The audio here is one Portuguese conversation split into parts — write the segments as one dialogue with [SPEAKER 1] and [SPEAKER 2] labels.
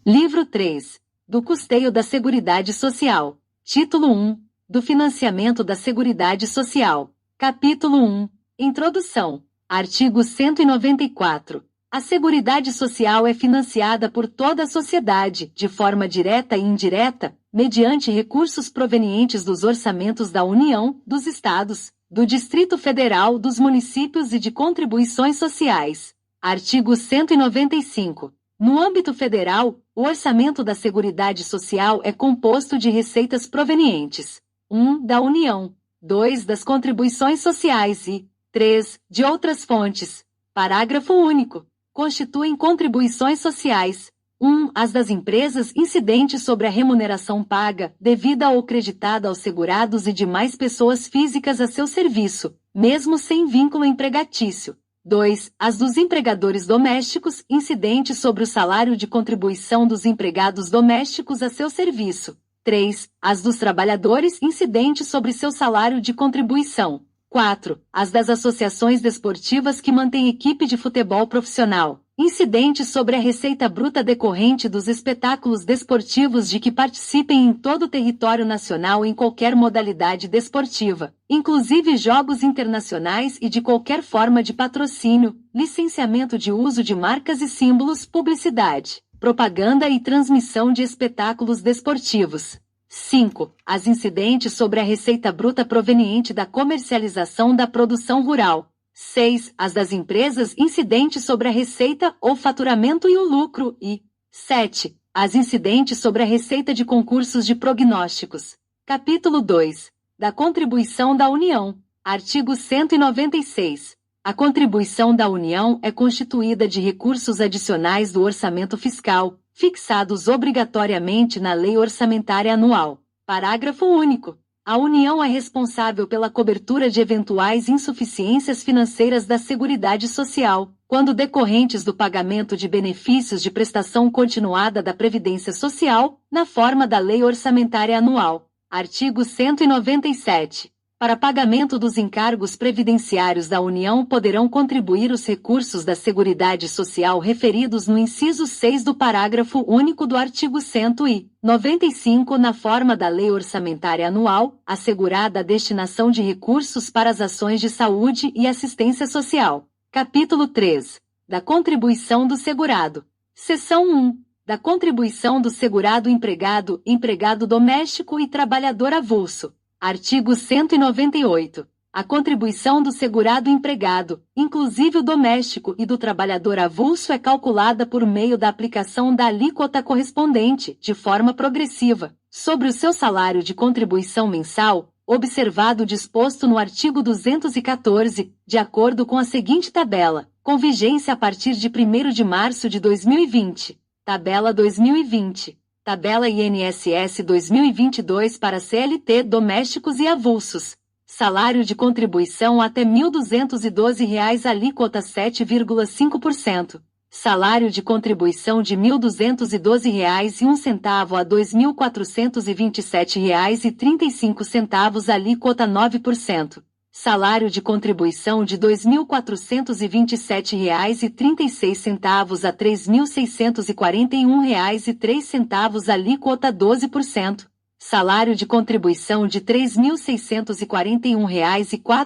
[SPEAKER 1] Livro 3. Do custeio da Seguridade Social. Título 1. Do financiamento da Seguridade Social. Capítulo 1. Introdução. Artigo 194. A Seguridade Social é financiada por toda a sociedade, de forma direta e indireta, mediante recursos provenientes dos orçamentos da União, dos Estados, do Distrito Federal, dos municípios e de contribuições sociais. Artigo 195. No âmbito federal, o orçamento da Seguridade Social é composto de receitas provenientes: 1. Da União, 2. Das contribuições sociais e 3. De outras fontes. Parágrafo único. Constituem contribuições sociais: 1. As das empresas incidentes sobre a remuneração paga, devida ou creditada aos segurados e demais pessoas físicas a seu serviço, mesmo sem vínculo empregatício. 2. As dos empregadores domésticos, incidentes sobre o salário de contribuição dos empregados domésticos a seu serviço. 3. As dos trabalhadores, incidentes sobre seu salário de contribuição. 4. As das associações desportivas que mantêm equipe de futebol profissional, incidentes sobre a receita bruta decorrente dos espetáculos desportivos de que participem em todo o território nacional em qualquer modalidade desportiva, inclusive jogos internacionais e de qualquer forma de patrocínio, licenciamento de uso de marcas e símbolos, publicidade, propaganda e transmissão de espetáculos desportivos. 5. As incidentes sobre a receita bruta proveniente da comercialização da produção rural. 6. As das empresas incidentes sobre a receita ou faturamento e o lucro e 7. As incidentes sobre a receita de concursos de prognósticos. Capítulo 2. Da contribuição da União. Artigo 196. A contribuição da União é constituída de recursos adicionais do orçamento fiscal, fixados obrigatoriamente na Lei Orçamentária Anual. Parágrafo único. A União é responsável pela cobertura de eventuais insuficiências financeiras da Seguridade Social, quando decorrentes do pagamento de benefícios de prestação continuada da Previdência Social, na forma da Lei Orçamentária Anual. Artigo 197. Para pagamento dos encargos previdenciários da União poderão contribuir os recursos da Seguridade Social referidos no inciso 6 do parágrafo único do artigo 195 na forma da Lei Orçamentária Anual, assegurada a destinação de recursos para as ações de saúde e assistência social. Capítulo 3. Da contribuição do segurado. Seção 1. Da contribuição do segurado empregado, empregado doméstico e trabalhador avulso. Artigo 198. A contribuição do segurado empregado, inclusive o doméstico e do trabalhador avulso é calculada por meio da aplicação da alíquota correspondente, de forma progressiva, sobre o seu salário de contribuição mensal, observado o disposto no artigo 214, de acordo com a seguinte tabela, com vigência a partir de 1º de março de 2020. Tabela 2020. Tabela INSS 2022 para CLT domésticos e avulsos. Salário de contribuição até R$ 1.212, alíquota 7,5%. Salário de contribuição de R$ 1.212,01 a R$ 2.427,35, alíquota 9%. Salário de contribuição de R$ 2.427,36 a R$ 3.641,03, alíquota 12%. Salário de contribuição de R$ 3.641,04 a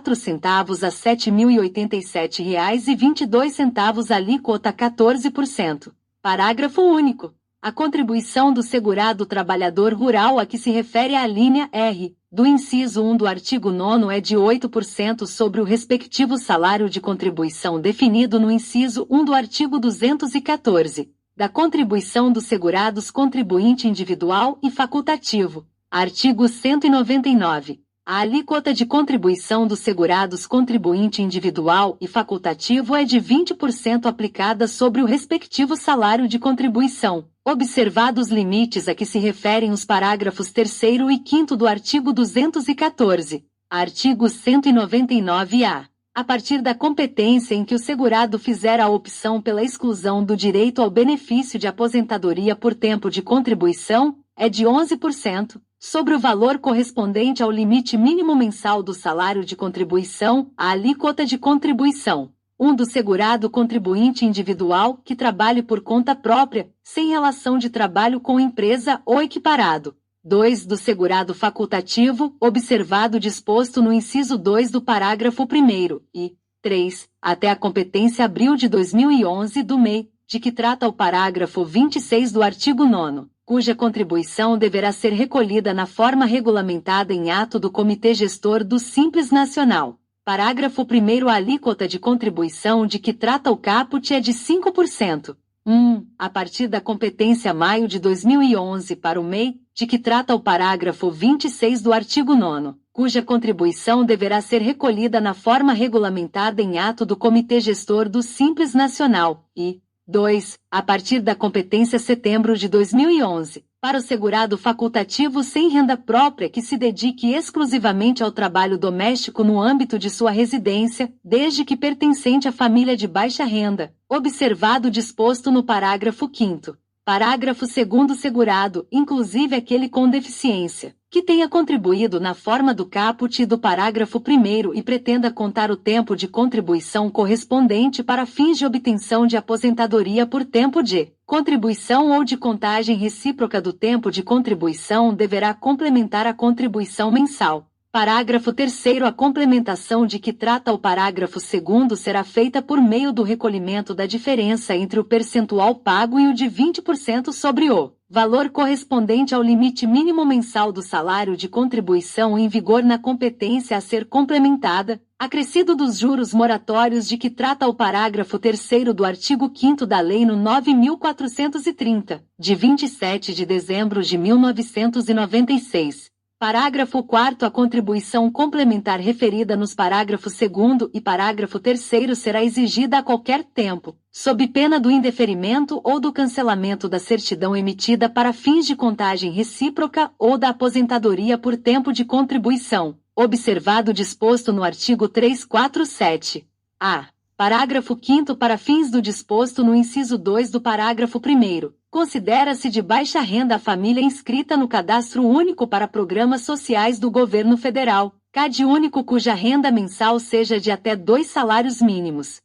[SPEAKER 1] R$ 7.087,22, alíquota 14%. Parágrafo único. A contribuição do segurado trabalhador rural a que se refere a linha R do inciso 1 do artigo 9º é de 8% sobre o respectivo salário de contribuição definido no inciso 1 do artigo 214, da contribuição dos segurados contribuinte individual e facultativo. Artigo 199. A alíquota de contribuição dos segurados contribuinte individual e facultativo é de 20% aplicada sobre o respectivo salário de contribuição, observados os limites a que se referem os parágrafos 3º e 5º do artigo 214. Artigo 199-A. A partir da competência em que o segurado fizer a opção pela exclusão do direito ao benefício de aposentadoria por tempo de contribuição, é de 11%, sobre o valor correspondente ao limite mínimo mensal do salário de contribuição, a alíquota de contribuição. 1 do segurado contribuinte individual que trabalhe por conta própria, sem relação de trabalho com empresa ou equiparado. 2 do segurado facultativo, observado o disposto no inciso 2 do parágrafo 1º, e 3, até a competência abril de 2011 do MEI, de que trata o parágrafo 26 do artigo 9º, cuja contribuição deverá ser recolhida na forma regulamentada em ato do Comitê Gestor do Simples Nacional. Parágrafo 1º. A alíquota de contribuição de que trata o caput é de 5%. 1. A partir da competência maio de 2011 para o MEI, de que trata o parágrafo 26 do artigo 9º, cuja contribuição deverá ser recolhida na forma regulamentada em ato do Comitê Gestor do Simples Nacional, e 2. A partir da competência setembro de 2011, para o segurado facultativo sem renda própria que se dedique exclusivamente ao trabalho doméstico no âmbito de sua residência, desde que pertencente à família de baixa renda, observado o disposto no parágrafo 5º. Parágrafo 2º. Segurado, inclusive aquele com deficiência, que tenha contribuído na forma do caput e do parágrafo 1º e pretenda contar o tempo de contribuição correspondente para fins de obtenção de aposentadoria por tempo de contribuição ou de contagem recíproca do tempo de contribuição, deverá complementar a contribuição mensal. Parágrafo 3º. A complementação de que trata o parágrafo 2º será feita por meio do recolhimento da diferença entre o percentual pago e o de 20% sobre o valor correspondente ao limite mínimo mensal do salário de contribuição em vigor na competência a ser complementada, acrescido dos juros moratórios de que trata o parágrafo 3º do artigo 5º da Lei no 9.430, de 27 de dezembro de 1996. Parágrafo 4º. A contribuição complementar referida nos parágrafo 2º e parágrafo 3º será exigida a qualquer tempo, sob pena do indeferimento ou do cancelamento da certidão emitida para fins de contagem recíproca ou da aposentadoria por tempo de contribuição, observado o disposto no artigo 347. A. Parágrafo 5º. Para fins do disposto no inciso 2 do parágrafo 1º, considera-se de baixa renda a família inscrita no Cadastro Único para Programas Sociais do Governo Federal, CAD único cuja renda mensal seja de até 2 salários mínimos.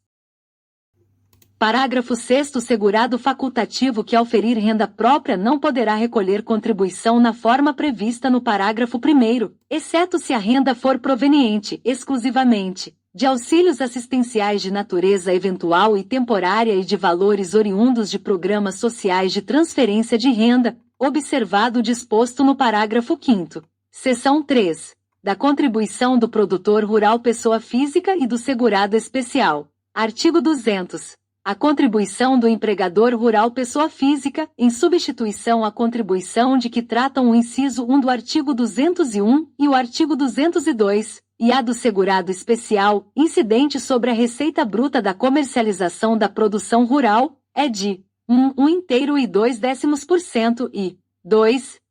[SPEAKER 1] Parágrafo 6º. Segurado facultativo que auferir renda própria não poderá recolher contribuição na forma prevista no parágrafo 1º, exceto se a renda for proveniente, exclusivamente, de auxílios assistenciais de natureza eventual e temporária e de valores oriundos de programas sociais de transferência de renda, observado o disposto no parágrafo 5º. Seção 3. Da contribuição do produtor rural pessoa física e do segurado especial. Artigo 200. A contribuição do empregador rural pessoa física, em substituição à contribuição de que tratam o inciso 1 do artigo 201 e o artigo 202, e a do segurado especial, incidente sobre a receita bruta da comercialização da produção rural, é de 1 inteiro e 0,2% e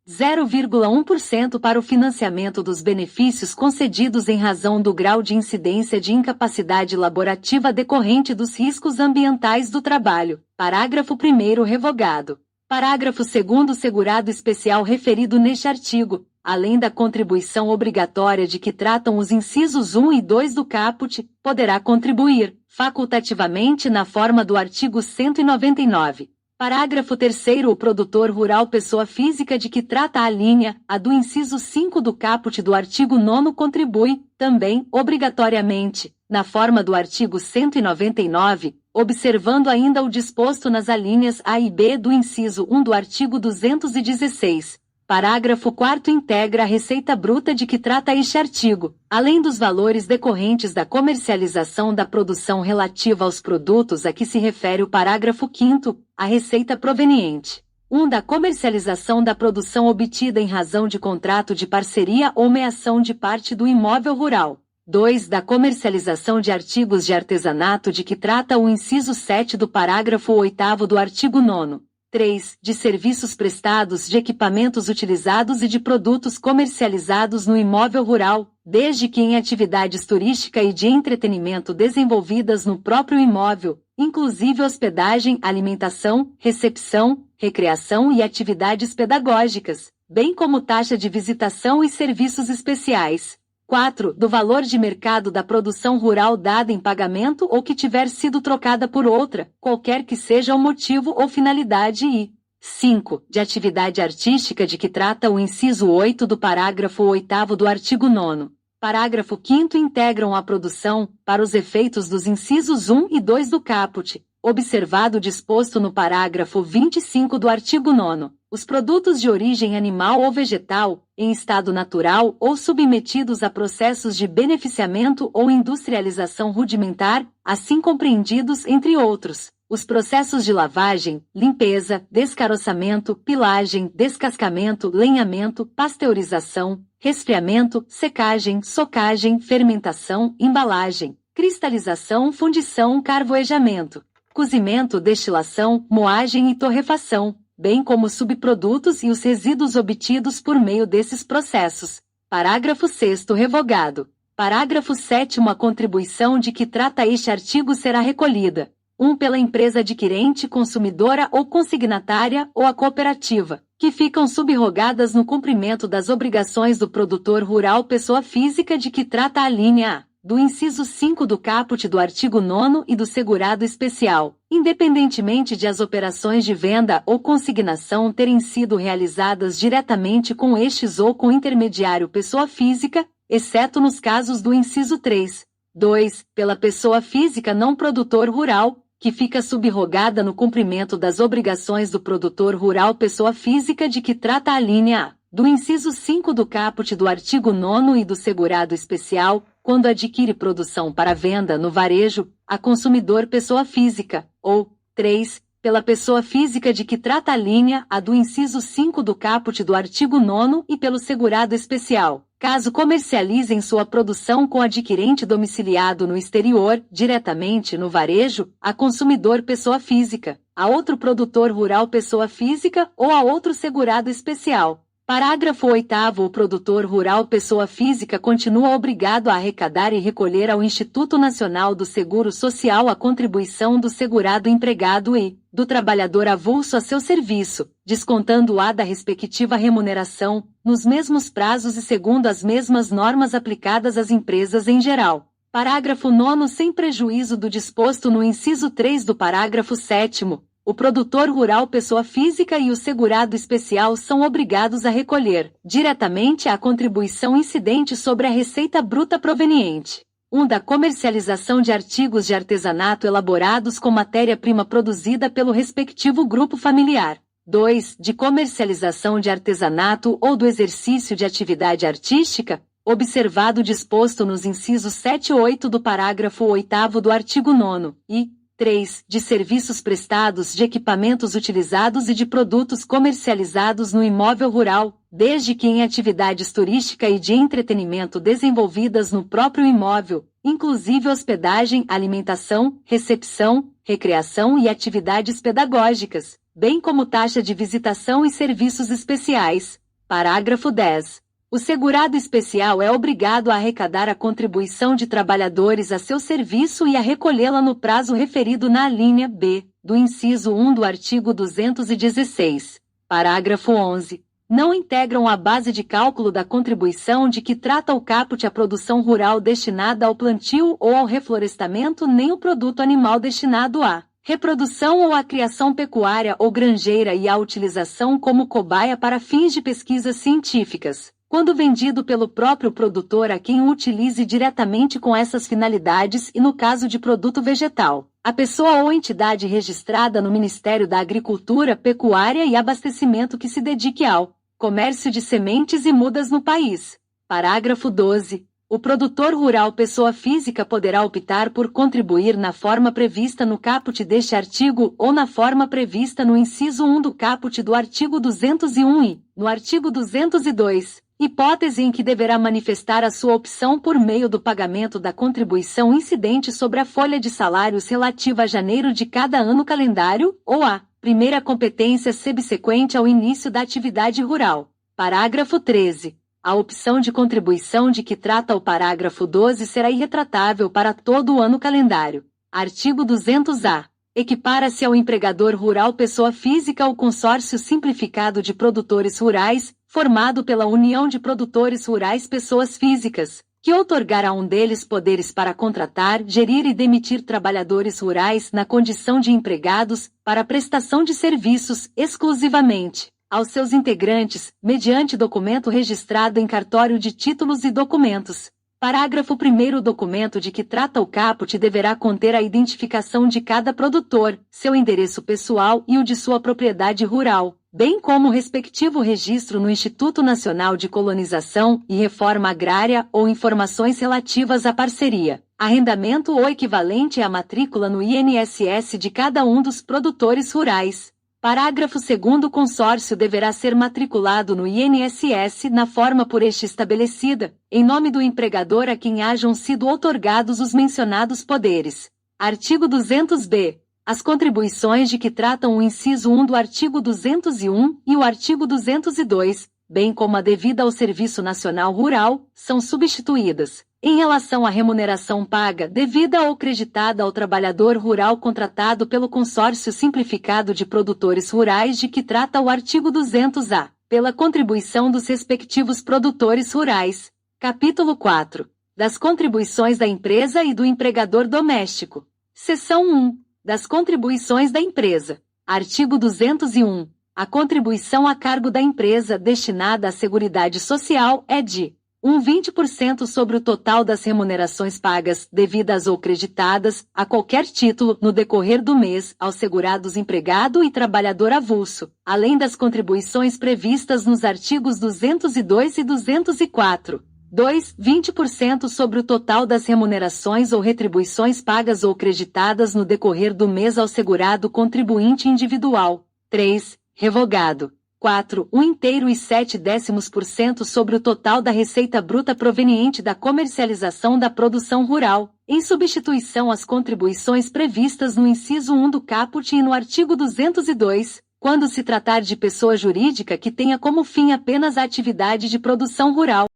[SPEAKER 1] 0,1% para o financiamento dos benefícios concedidos em razão do grau de incidência de incapacidade laborativa decorrente dos riscos ambientais do trabalho. Parágrafo 1º revogado. Parágrafo 2º. Segurado especial referido neste artigo, além da contribuição obrigatória de que tratam os incisos 1 e 2 do caput, poderá contribuir, facultativamente na forma do artigo 199. Parágrafo 3º. O produtor rural pessoa física de que trata a linha A do inciso 5 do caput do artigo 9º contribui, também, obrigatoriamente, na forma do artigo 199, observando ainda o disposto nas alíneas A e B do inciso 1 do artigo 216. Parágrafo 4º. Integra a receita bruta de que trata este artigo, além dos valores decorrentes da comercialização da produção relativa aos produtos a que se refere o parágrafo 5º, a receita proveniente 1. Da comercialização da produção obtida em razão de contrato de parceria ou meação de parte do imóvel rural. 2. Da comercialização de artigos de artesanato de que trata o inciso 7 do parágrafo 8º do artigo 9º. 3. De serviços prestados, de equipamentos utilizados e de produtos comercializados no imóvel rural, desde que em atividades turística e de entretenimento desenvolvidas no próprio imóvel, inclusive hospedagem, alimentação, recepção, recreação e atividades pedagógicas, bem como taxa de visitação e serviços especiais. 4. Do valor de mercado da produção rural dada em pagamento ou que tiver sido trocada por outra, qualquer que seja o motivo ou finalidade e 5. De atividade artística de que trata o inciso 8 do parágrafo 8º do artigo 9º. Parágrafo 5º integram a produção, para os efeitos dos incisos 1 e 2 do caput, observado o disposto no parágrafo 25 do artigo 9º, os produtos de origem animal ou vegetal, em estado natural ou submetidos a processos de beneficiamento ou industrialização rudimentar, assim compreendidos entre outros, os processos de lavagem, limpeza, descaroçamento, pilagem, descascamento, lenhamento, pasteurização, resfriamento, secagem, socagem, fermentação, embalagem, cristalização, fundição, carvoejamento, cozimento, destilação, moagem e torrefação, bem como os subprodutos e os resíduos obtidos por meio desses processos. Parágrafo 6º revogado. Parágrafo 7º A contribuição de que trata este artigo será recolhida: 1. Pela empresa adquirente, consumidora ou consignatária, ou a cooperativa, que ficam subrogadas no cumprimento das obrigações do produtor rural pessoa física de que trata a linha A do inciso 5 do caput do artigo 9º e do segurado especial, independentemente de as operações de venda ou consignação terem sido realizadas diretamente com estes ou com intermediário pessoa física, exceto nos casos do inciso 3. 2. Pela pessoa física não produtor rural, que fica subrogada no cumprimento das obrigações do produtor rural pessoa física de que trata a linha A do inciso 5 do caput do artigo 9º e do segurado especial, quando adquire produção para venda no varejo, a consumidor pessoa física, ou 3. Pela pessoa física de que trata a linha A do inciso 5 do caput do artigo 9º e pelo segurado especial, caso comercializem sua produção com adquirente domiciliado no exterior, diretamente no varejo, a consumidor pessoa física, a outro produtor rural pessoa física ou a outro segurado especial. Parágrafo 8º O produtor rural pessoa física continua obrigado a arrecadar e recolher ao Instituto Nacional do Seguro Social a contribuição do segurado empregado e do trabalhador avulso a seu serviço, descontando-a da respectiva remuneração, nos mesmos prazos e segundo as mesmas normas aplicadas às empresas em geral. Parágrafo 9º Sem prejuízo do disposto no inciso 3 do parágrafo 7º, o produtor rural pessoa física e o segurado especial são obrigados a recolher, diretamente, a contribuição incidente sobre a receita bruta proveniente 1. Da comercialização de artigos de artesanato elaborados com matéria-prima produzida pelo respectivo grupo familiar. 2. De comercialização de artesanato ou do exercício de atividade artística, observado o disposto nos incisos 7 e 8 do parágrafo 8º do artigo 9º, e 3. De serviços prestados, de equipamentos utilizados e de produtos comercializados no imóvel rural, desde que em atividades turística e de entretenimento desenvolvidas no próprio imóvel, inclusive hospedagem, alimentação, recepção, recreação e atividades pedagógicas, bem como taxa de visitação e serviços especiais. Parágrafo 10. O segurado especial é obrigado a arrecadar a contribuição de trabalhadores a seu serviço e a recolhê-la no prazo referido na linha B, do inciso 1 do artigo 216. Parágrafo 11. Não integram a base de cálculo da contribuição de que trata o caput a produção rural destinada ao plantio ou ao reflorestamento nem o produto animal destinado à reprodução ou à criação pecuária ou granjeira e à utilização como cobaia para fins de pesquisas científicas, quando vendido pelo próprio produtor a quem o utilize diretamente com essas finalidades e no caso de produto vegetal, a pessoa ou entidade registrada no Ministério da Agricultura, Pecuária e Abastecimento que se dedique ao comércio de sementes e mudas no país. Parágrafo 12. O produtor rural pessoa física poderá optar por contribuir na forma prevista no caput deste artigo ou na forma prevista no inciso 1 do caput do artigo 201 e, no artigo 202, hipótese em que deverá manifestar a sua opção por meio do pagamento da contribuição incidente sobre a folha de salários relativa a janeiro de cada ano calendário, ou a primeira competência subsequente ao início da atividade rural. Parágrafo 13. A opção de contribuição de que trata o parágrafo 12 será irretratável para todo o ano calendário. Artigo 200-A. Equipara-se ao empregador rural pessoa física o consórcio simplificado de produtores rurais, formado pela União de Produtores Rurais Pessoas Físicas, que outorgar a um deles poderes para contratar, gerir e demitir trabalhadores rurais na condição de empregados, para prestação de serviços, exclusivamente, aos seus integrantes, mediante documento registrado em cartório de títulos e documentos. Parágrafo 1º. O documento de que trata o caput deverá conter a identificação de cada produtor, seu endereço pessoal e o de sua propriedade rural, bem como o respectivo registro no Instituto Nacional de Colonização e Reforma Agrária ou informações relativas à parceria, arrendamento ou equivalente à matrícula no INSS de cada um dos produtores rurais. Parágrafo 2º. O consórcio deverá ser matriculado no INSS na forma por este estabelecida, em nome do empregador a quem hajam sido outorgados os mencionados poderes. Artigo 200-B. As contribuições de que tratam o inciso 1 do artigo 201 e o artigo 202, bem como a devida ao Serviço Nacional Rural, são substituídas. Em relação à remuneração paga, devida ou creditada ao trabalhador rural contratado pelo Consórcio Simplificado de Produtores Rurais de que trata o artigo 200-A, pela contribuição dos respectivos produtores rurais. Capítulo 4. Das contribuições da empresa e do empregador doméstico. Seção 1. Das contribuições da empresa. Artigo 201. A contribuição a cargo da empresa destinada à Seguridade Social é de 20% sobre o total das remunerações pagas, devidas ou creditadas, a qualquer título, no decorrer do mês, aos segurados empregado e trabalhador avulso, além das contribuições previstas nos artigos 202 e 204. 2. 20% sobre o total das remunerações ou retribuições pagas ou creditadas no decorrer do mês ao segurado contribuinte individual. 3. Revogado. 4. 1,7% sobre o total da receita bruta proveniente da comercialização da produção rural, em substituição às contribuições previstas no inciso 1 do caput e no artigo 202, quando se tratar de pessoa jurídica que tenha como fim apenas a atividade de produção rural.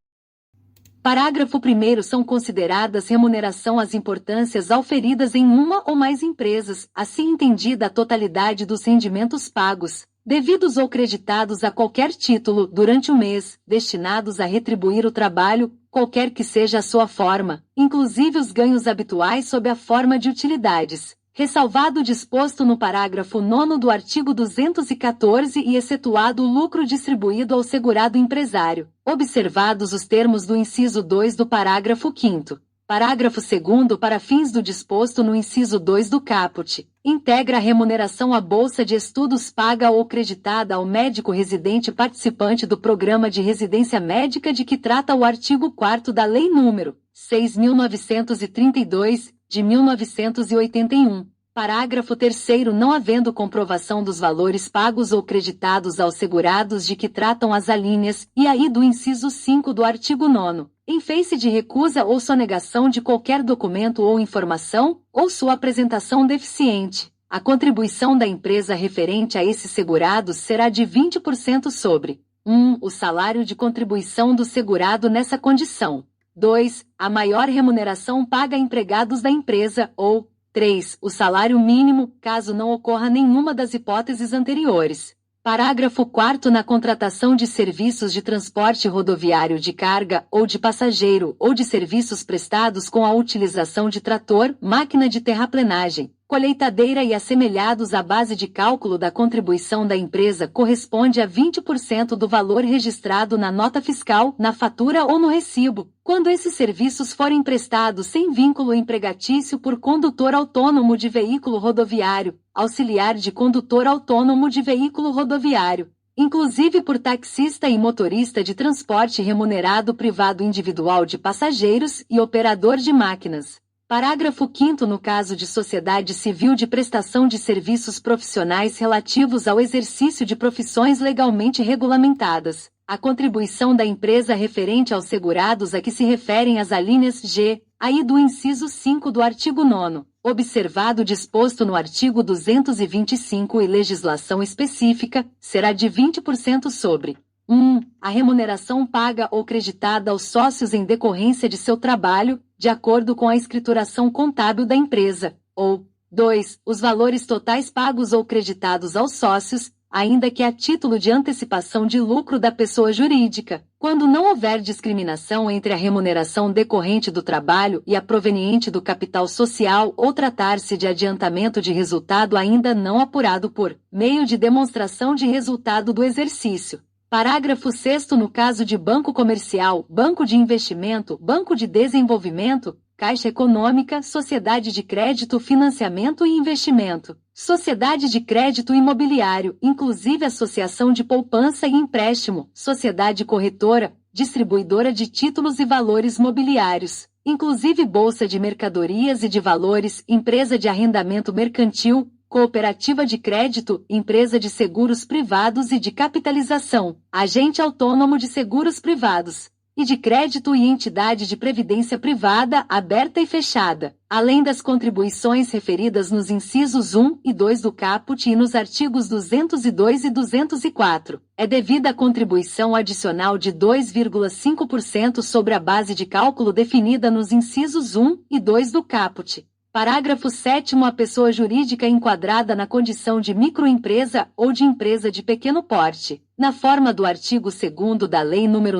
[SPEAKER 1] Parágrafo 1º. São consideradas remuneração as importâncias auferidas em uma ou mais empresas, assim entendida a totalidade dos rendimentos pagos, devidos ou creditados a qualquer título, durante o mês, destinados a retribuir o trabalho, qualquer que seja a sua forma, inclusive os ganhos habituais sob a forma de utilidades, ressalvado o disposto no parágrafo 9º do artigo 214 e excetuado o lucro distribuído ao segurado empresário, observados os termos do inciso 2 do parágrafo 5º. Parágrafo 2º. Para fins do disposto no inciso 2 do caput, integra a remuneração à bolsa de estudos paga ou creditada ao médico residente participante do programa de residência médica de que trata o artigo 4º da Lei nº 6.932, de 1981. Parágrafo 3º. Não havendo comprovação dos valores pagos ou creditados aos segurados de que tratam as alíneas, e aí do inciso 5 do artigo 9º, em face de recusa ou sonegação de qualquer documento ou informação, ou sua apresentação deficiente, a contribuição da empresa referente a esses segurados será de 20% sobre 1. O salário de contribuição do segurado nessa condição. 2. A maior remuneração paga a empregados da empresa, ou 3. O salário mínimo, caso não ocorra nenhuma das hipóteses anteriores. Parágrafo 4º. Na contratação de serviços de transporte rodoviário de carga, ou de passageiro, ou de serviços prestados com a utilização de trator, máquina de terraplenagem, colheitadeira e assemelhados, a base de cálculo da contribuição da empresa corresponde a 20% do valor registrado na nota fiscal, na fatura ou no recibo, quando esses serviços forem prestados sem vínculo empregatício por condutor autônomo de veículo rodoviário, auxiliar de condutor autônomo de veículo rodoviário, inclusive por taxista e motorista de transporte remunerado privado individual de passageiros e operador de máquinas. Parágrafo 5º. No caso de sociedade civil de prestação de serviços profissionais relativos ao exercício de profissões legalmente regulamentadas, a contribuição da empresa referente aos segurados a que se referem as alíneas G, aí do inciso 5 do artigo 9º, observado o disposto no artigo 225 e legislação específica, será de 20% sobre 1. A remuneração paga ou creditada aos sócios em decorrência de seu trabalho, de acordo com a escrituração contábil da empresa, ou 2. Os valores totais pagos ou creditados aos sócios, ainda que a título de antecipação de lucro da pessoa jurídica, Quando não houver discriminação entre a remuneração decorrente do trabalho e a proveniente do capital social ou tratar-se de adiantamento de resultado ainda não apurado por meio de demonstração de resultado do exercício. Parágrafo 6º no caso de banco comercial, banco de investimento, banco de desenvolvimento, Caixa Econômica, Sociedade de Crédito, Financiamento e Investimento, Sociedade de Crédito Imobiliário, inclusive Associação de Poupança e Empréstimo, Sociedade Corretora, Distribuidora de Títulos e Valores Mobiliários, inclusive Bolsa de Mercadorias e de Valores, Empresa de Arrendamento Mercantil, Cooperativa de Crédito, Empresa de Seguros Privados e de Capitalização, Agente Autônomo de Seguros Privados e de crédito e entidade de previdência privada aberta e fechada, além das contribuições referidas nos incisos 1 e 2 do caput e nos artigos 202 e 204. É devida a contribuição adicional de 2,5% sobre a base de cálculo definida nos incisos 1 e 2 do caput. Parágrafo 7º. A pessoa jurídica enquadrada na condição de microempresa ou de empresa de pequeno porte, na forma do artigo 2º da Lei nº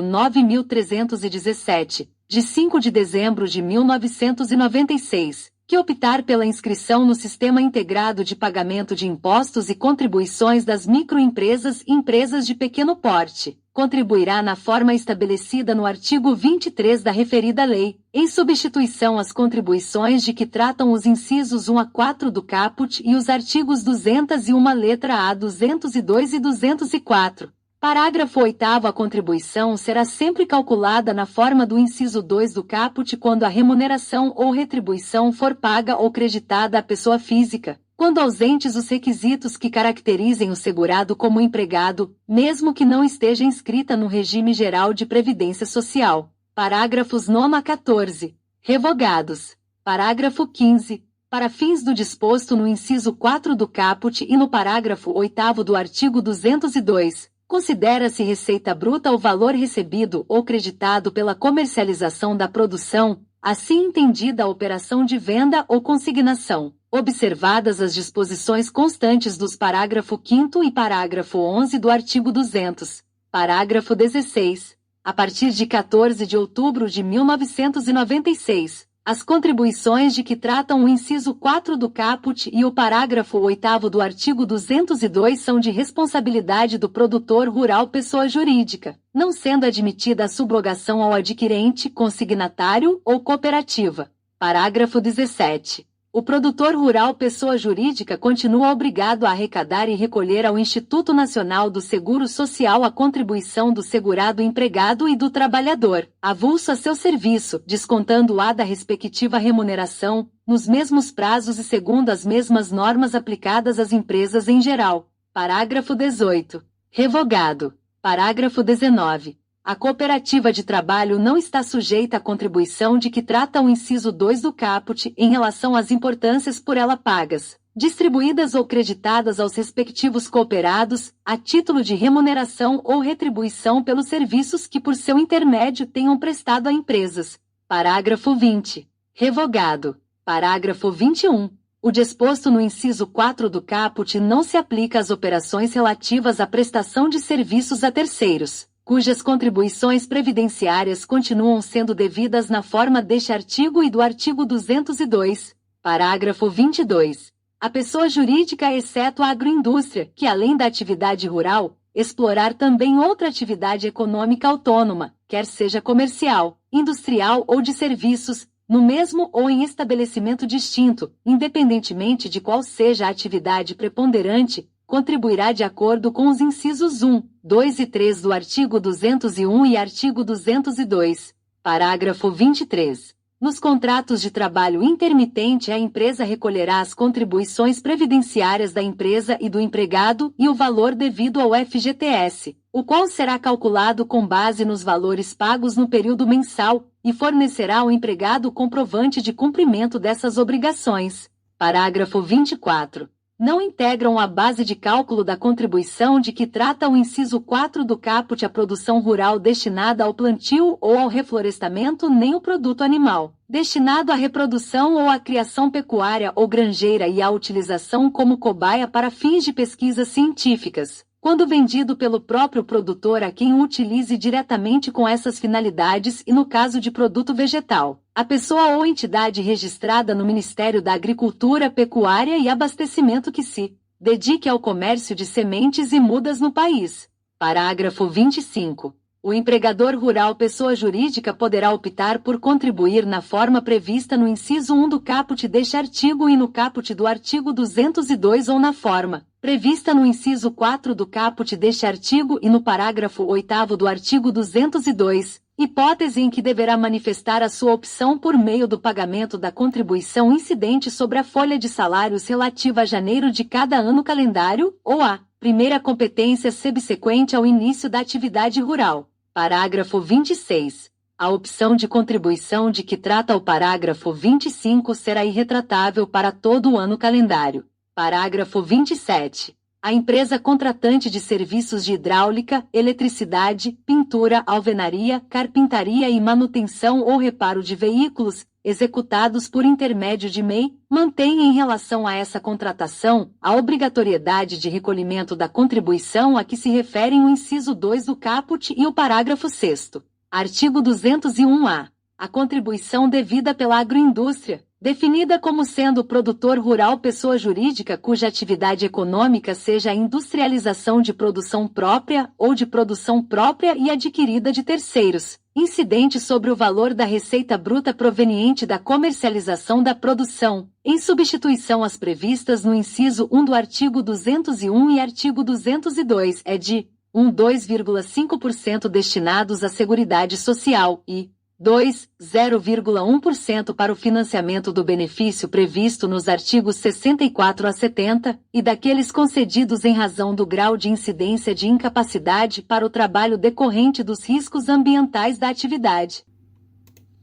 [SPEAKER 1] 9.317, de 5 de dezembro de 1996, que optar pela inscrição no Sistema Integrado de Pagamento de Impostos e Contribuições das Microempresas e Empresas de Pequeno Porte, contribuirá na forma estabelecida no artigo 23 da referida lei, em substituição às contribuições de que tratam os incisos 1 a 4 do caput e os artigos 201 letra A, 202 e 204. Parágrafo 8º. A contribuição será sempre calculada na forma do inciso 2 do caput quando a remuneração ou retribuição for paga ou creditada à pessoa física, quando ausentes os requisitos que caracterizem o segurado como empregado, mesmo que não esteja inscrita no regime geral de previdência social. Parágrafos 9 a 14. Revogados. Parágrafo 15. Para fins do disposto no inciso 4 do caput e no parágrafo 8º do artigo 202, considera-se receita bruta o valor recebido ou creditado pela comercialização da produção, assim entendida a operação de venda ou consignação, observadas as disposições constantes dos parágrafo 5º e parágrafo 11 do artigo 200. Parágrafo 16. A partir de 14 de outubro de 1996, as contribuições de que tratam o inciso 4 do caput e o parágrafo 8º do artigo 202 são de responsabilidade do produtor rural pessoa jurídica, não sendo admitida a subrogação ao adquirente, consignatário ou cooperativa. Parágrafo 17. O produtor rural pessoa jurídica continua obrigado a arrecadar e recolher ao Instituto Nacional do Seguro Social a contribuição do segurado empregado e do trabalhador, avulso a seu serviço, descontando-a da respectiva remuneração, nos mesmos prazos e segundo as mesmas normas aplicadas às empresas em geral. Parágrafo 18. Revogado. Parágrafo 19. A cooperativa de trabalho não está sujeita à contribuição de que trata o inciso 2 do caput em relação às importâncias por ela pagas, distribuídas ou creditadas aos respectivos cooperados, a título de remuneração ou retribuição pelos serviços que por seu intermédio tenham prestado a empresas. Parágrafo 20. Revogado. Parágrafo 21. O disposto no inciso 4 do caput não se aplica às operações relativas à prestação de serviços a terceiros, cujas contribuições previdenciárias continuam sendo devidas na forma deste artigo e do artigo 202. Parágrafo 22. A pessoa jurídica, exceto a agroindústria, que além da atividade rural, explorar também outra atividade econômica autônoma, quer seja comercial, industrial ou de serviços, no mesmo ou em estabelecimento distinto, independentemente de qual seja a atividade preponderante, contribuirá de acordo com os incisos 1, 2 e 3 do artigo 201 e artigo 202. Parágrafo 23. Nos contratos de trabalho intermitente, a empresa recolherá as contribuições previdenciárias da empresa e do empregado e o valor devido ao FGTS, o qual será calculado com base nos valores pagos no período mensal, e fornecerá ao empregado comprovante de cumprimento dessas obrigações. Parágrafo 24. Não integram a base de cálculo da contribuição de que trata o inciso 4 do caput a produção rural destinada ao plantio ou ao reflorestamento nem o produto animal, destinado à reprodução ou à criação pecuária ou granjeira e à utilização como cobaia para fins de pesquisas científicas, quando vendido pelo próprio produtor a quem o utilize diretamente com essas finalidades e no caso de produto vegetal, a pessoa ou entidade registrada no Ministério da Agricultura, Pecuária e Abastecimento que se dedique ao comércio de sementes e mudas no país. Parágrafo 25. O empregador rural pessoa jurídica poderá optar por contribuir na forma prevista no inciso 1 do caput deste artigo e no caput do artigo 202 ou na forma prevista no inciso 4 do caput deste artigo e no parágrafo 8º do artigo 202, hipótese em que deverá manifestar a sua opção por meio do pagamento da contribuição incidente sobre a folha de salários relativa a janeiro de cada ano calendário, ou a primeira competência subsequente ao início da atividade rural. Parágrafo 26. A opção de contribuição de que trata o parágrafo 25 será irretratável para todo o ano calendário. Parágrafo 27. A empresa contratante de serviços de hidráulica, eletricidade, pintura, alvenaria, carpintaria e manutenção ou reparo de veículos, executados por intermédio de MEI, mantém em relação a essa contratação a obrigatoriedade de recolhimento da contribuição a que se referem o inciso 2 do caput e o parágrafo 6º. Artigo 201-A. A contribuição devida pela agroindústria, definida como sendo o produtor rural pessoa jurídica cuja atividade econômica seja a industrialização de produção própria ou de produção própria e adquirida de terceiros, incidente sobre o valor da receita bruta proveniente da comercialização da produção, em substituição às previstas no inciso 1 do artigo 201 e artigo 202, é de 2,5% destinados à Seguridade Social e 0,1% para o financiamento do benefício previsto nos artigos 64 a 70, e daqueles concedidos em razão do grau de incidência de incapacidade para o trabalho decorrente dos riscos ambientais da atividade.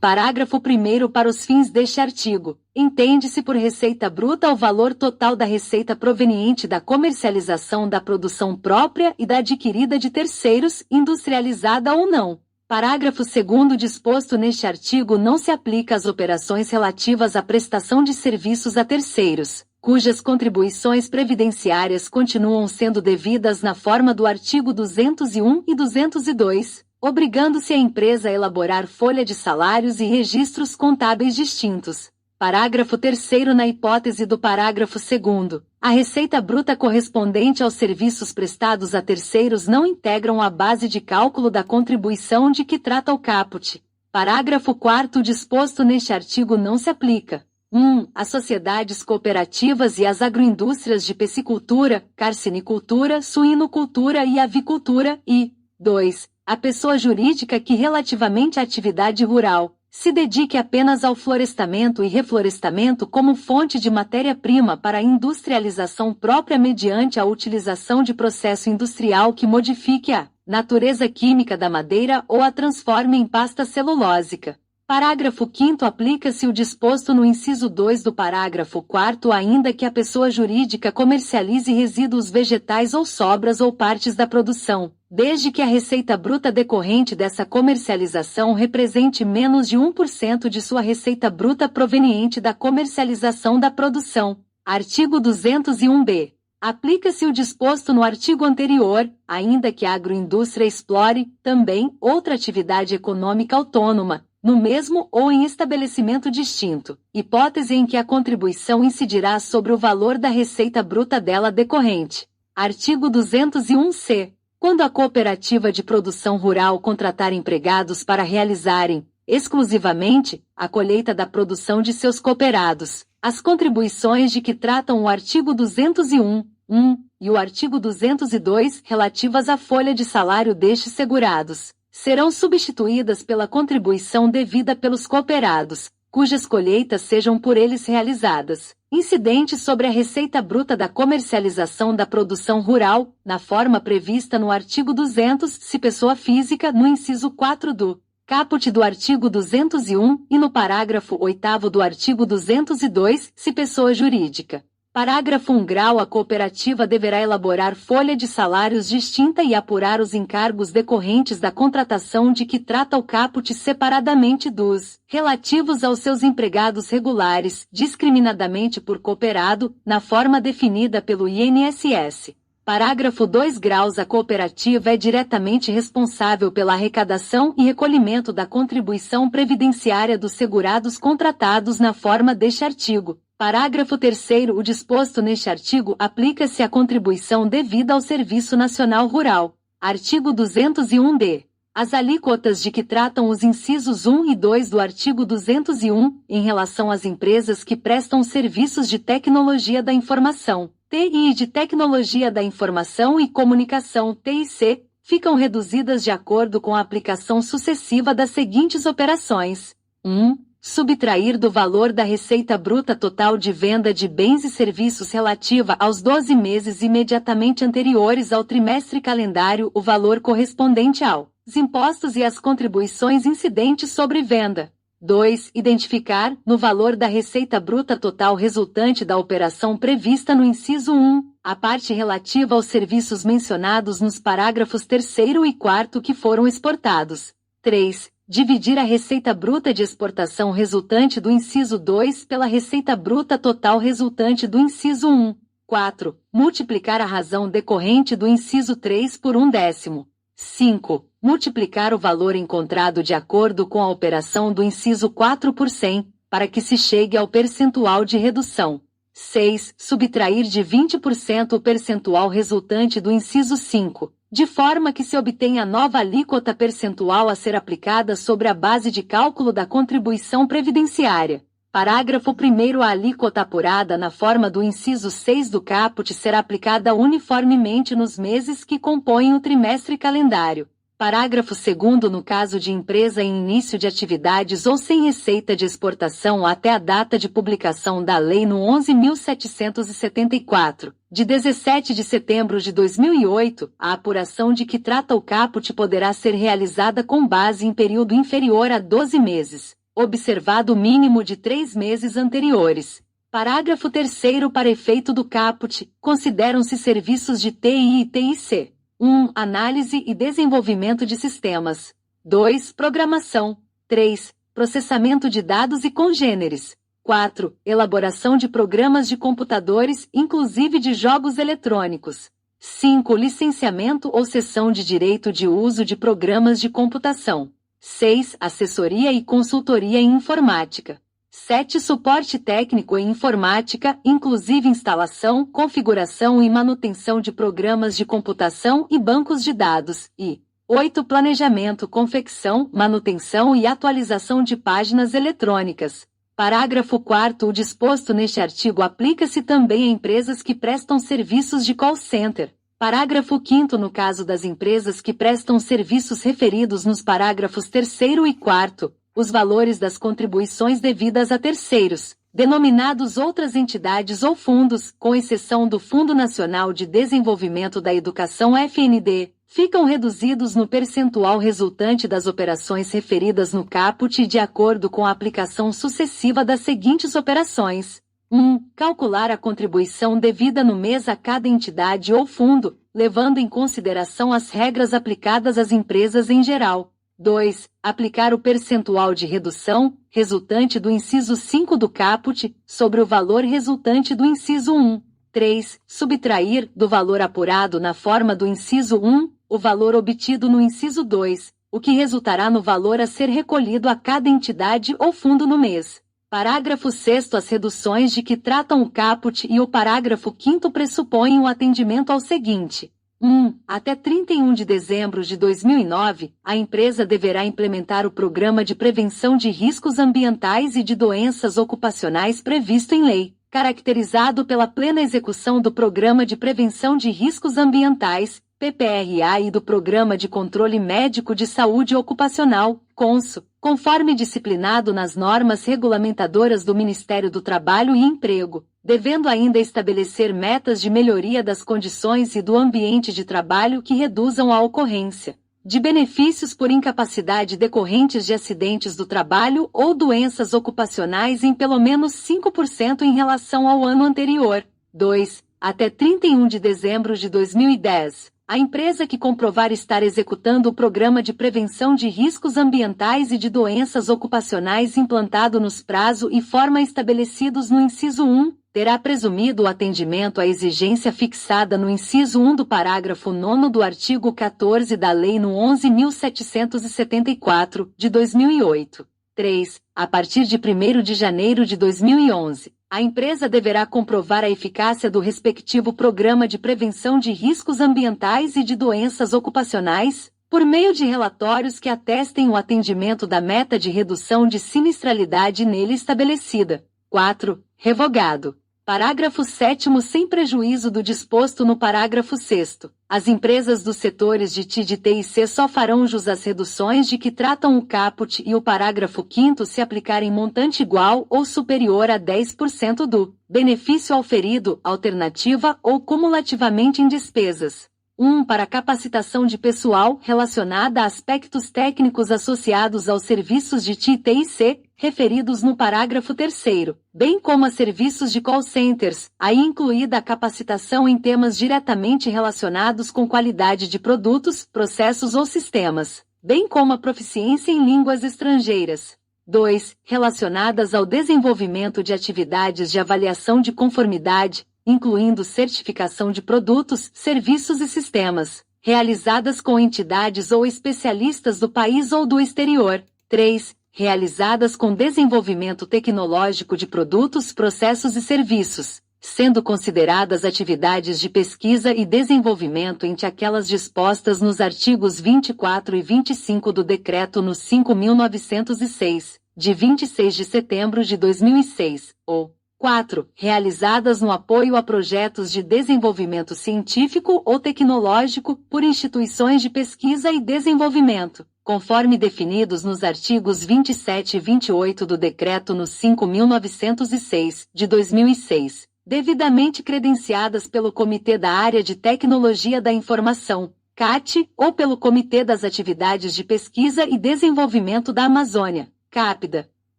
[SPEAKER 1] Parágrafo 1º. Para os fins deste artigo, entende-se por receita bruta o valor total da receita proveniente da comercialização da produção própria e da adquirida de terceiros, industrializada ou não. Parágrafo 2º. Disposto neste artigo não se aplica às operações relativas à prestação de serviços a terceiros, cujas contribuições previdenciárias continuam sendo devidas na forma do artigo 201 e 202, obrigando-se a empresa a elaborar folha de salários e registros contábeis distintos. Parágrafo 3º. Na hipótese do parágrafo 2º, a receita bruta correspondente aos serviços prestados a terceiros não integram a base de cálculo da contribuição de que trata o caput. Parágrafo 4º. Disposto neste artigo não se aplica: 1. Às sociedades cooperativas e às agroindústrias de piscicultura, carcinicultura, suinocultura e avicultura e 2. A pessoa jurídica que relativamente à atividade rural se dedique apenas ao florestamento e reflorestamento como fonte de matéria-prima para a industrialização própria mediante a utilização de processo industrial que modifique a natureza química da madeira ou a transforme em pasta celulósica. Parágrafo 5º. Aplica-se o disposto no inciso 2 do parágrafo 4º ainda que a pessoa jurídica comercialize resíduos vegetais ou sobras ou partes da produção, desde que a receita bruta decorrente dessa comercialização represente menos de 1% de sua receita bruta proveniente da comercialização da produção. Artigo 201-B. Aplica-se o disposto no artigo anterior, ainda que a agroindústria explore, também, outra atividade econômica autônoma, no mesmo ou em estabelecimento distinto, hipótese em que a contribuição incidirá sobre o valor da receita bruta dela decorrente. Artigo 201-C. Quando a cooperativa de produção rural contratar empregados para realizarem, exclusivamente, a colheita da produção de seus cooperados, as contribuições de que tratam o artigo 201, 1, e o artigo 202, relativas à folha de salário destes segurados, serão substituídas pela contribuição devida pelos cooperados, cujas colheitas sejam por eles realizadas, incidente sobre a receita bruta da comercialização da produção rural, na forma prevista no artigo 200, se pessoa física, no inciso 4 do caput do artigo 201 e no parágrafo 8º do artigo 202, se pessoa jurídica. Parágrafo 1. A cooperativa deverá elaborar folha de salários distinta e apurar os encargos decorrentes da contratação de que trata o caput separadamente dos relativos aos seus empregados regulares, discriminadamente por cooperado, na forma definida pelo INSS. Parágrafo 2 graus. A cooperativa é diretamente responsável pela arrecadação e recolhimento da contribuição previdenciária dos segurados contratados na forma deste artigo. Parágrafo 3º. O disposto neste artigo aplica-se à contribuição devida ao Serviço Nacional Rural. Artigo 201-D. As alíquotas de que tratam os incisos 1 e 2 do artigo 201, em relação às empresas que prestam serviços de tecnologia da informação, TI e de Tecnologia da Informação e Comunicação, TIC, ficam reduzidas de acordo com a aplicação sucessiva das seguintes operações. 1. Subtrair do valor da receita bruta total de venda de bens e serviços relativa aos 12 meses imediatamente anteriores ao trimestre calendário o valor correspondente aos impostos e às contribuições incidentes sobre venda. 2. Identificar, no valor da receita bruta total resultante da operação prevista no inciso 1, a parte relativa aos serviços mencionados nos parágrafos 3º e 4º que foram exportados. 3. Dividir a receita bruta de exportação resultante do inciso 2 pela receita bruta total resultante do inciso 1. 4. Multiplicar a razão decorrente do inciso 3 por 1/10. 5. Multiplicar o valor encontrado de acordo com a operação do inciso 4 por 100, para que se chegue ao percentual de redução. 6. Subtrair de 20% o percentual resultante do inciso 5, de forma que se obtenha nova alíquota percentual a ser aplicada sobre a base de cálculo da contribuição previdenciária. Parágrafo 1º. A alíquota apurada na forma do inciso 6 do caput será aplicada uniformemente nos meses que compõem o trimestre calendário. Parágrafo 2º. No caso de empresa em início de atividades ou sem receita de exportação até a data de publicação da Lei no 11.774, de 17 de setembro de 2008, a apuração de que trata o caput poderá ser realizada com base em período inferior a 12 meses, observado o mínimo de 3 meses anteriores. Parágrafo 3º. Para efeito do caput, consideram-se serviços de TI e TIC. 1. Análise e desenvolvimento de sistemas. 2. Programação. 3. Processamento de dados e congêneres. 4. Elaboração de programas de computadores, inclusive de jogos eletrônicos. 5. Licenciamento ou cessão de direito de uso de programas de computação. 6. Assessoria e consultoria em informática. 7. Suporte técnico em informática, inclusive instalação, configuração e manutenção de programas de computação e bancos de dados. E 8. Planejamento, confecção, manutenção e atualização de páginas eletrônicas. Parágrafo 4º. O disposto neste artigo aplica-se também a empresas que prestam serviços de call center. Parágrafo 5º. No caso das empresas que prestam serviços referidos nos parágrafos 3º e 4º, os valores das contribuições devidas a terceiros, denominados outras entidades ou fundos, com exceção do Fundo Nacional de Desenvolvimento da Educação FND, ficam reduzidos no percentual resultante das operações referidas no caput de acordo com a aplicação sucessiva das seguintes operações. 1. Calcular a contribuição devida no mês a cada entidade ou fundo, levando em consideração as regras aplicadas às empresas em geral. 2. Aplicar o percentual de redução, resultante do inciso 5 do caput, sobre o valor resultante do inciso 1. 3. Subtrair, do valor apurado na forma do inciso 1, o valor obtido no inciso 2, o que resultará no valor a ser recolhido a cada entidade ou fundo no mês. Parágrafo 6º. As reduções de que tratam o caput e o parágrafo 5º pressupõem o atendimento ao seguinte. 1. Até 31 de dezembro de 2009, a empresa deverá implementar o Programa de Prevenção de Riscos Ambientais e de Doenças Ocupacionais previsto em lei, caracterizado pela plena execução do Programa de Prevenção de Riscos Ambientais, PPRA, e do Programa de Controle Médico de Saúde Ocupacional, CONSO, conforme disciplinado nas normas regulamentadoras do Ministério do Trabalho e Emprego, devendo ainda estabelecer metas de melhoria das condições e do ambiente de trabalho que reduzam a ocorrência de benefícios por incapacidade decorrentes de acidentes do trabalho ou doenças ocupacionais em pelo menos 5% em relação ao ano anterior. 2. Até 31 de dezembro de 2010. A empresa que comprovar estar executando o Programa de Prevenção de Riscos Ambientais e de Doenças Ocupacionais implantado nos prazo e forma estabelecidos no inciso 1, terá presumido o atendimento à exigência fixada no inciso 1 do parágrafo 9º do artigo 14 da Lei nº 11.774, de 2008. 3. A partir de 1º de janeiro de 2011, a empresa deverá comprovar a eficácia do respectivo programa de prevenção de riscos ambientais e de doenças ocupacionais, por meio de relatórios que atestem o atendimento da meta de redução de sinistralidade nele estabelecida. 4. Revogado. Parágrafo 7º. Sem prejuízo do disposto no parágrafo 6º, as empresas dos setores de TI, de T e C só farão jus às reduções de que tratam o caput e o parágrafo 5º se aplicarem montante igual ou superior a 10% do benefício auferido, alternativa ou cumulativamente em despesas. 1. Para capacitação de pessoal relacionada a aspectos técnicos associados aos serviços de TI, T e C, referidos no parágrafo 3º, bem como a serviços de call centers, aí incluída a capacitação em temas diretamente relacionados com qualidade de produtos, processos ou sistemas, bem como a proficiência em línguas estrangeiras. 2. Relacionadas ao desenvolvimento de atividades de avaliação de conformidade, incluindo certificação de produtos, serviços e sistemas, realizadas com entidades ou especialistas do país ou do exterior. 3. Realizadas com desenvolvimento tecnológico de produtos, processos e serviços, sendo consideradas atividades de pesquisa e desenvolvimento entre aquelas dispostas nos artigos 24 e 25 do Decreto no 5.906, de 26 de setembro de 2006, ou 4. Realizadas no apoio a projetos de desenvolvimento científico ou tecnológico por instituições de pesquisa e desenvolvimento, conforme definidos nos artigos 27 e 28 do Decreto no 5.906, de 2006, devidamente credenciadas pelo Comitê da Área de Tecnologia da Informação, CAT, ou pelo Comitê das Atividades de Pesquisa e Desenvolvimento da Amazônia, CAPDA.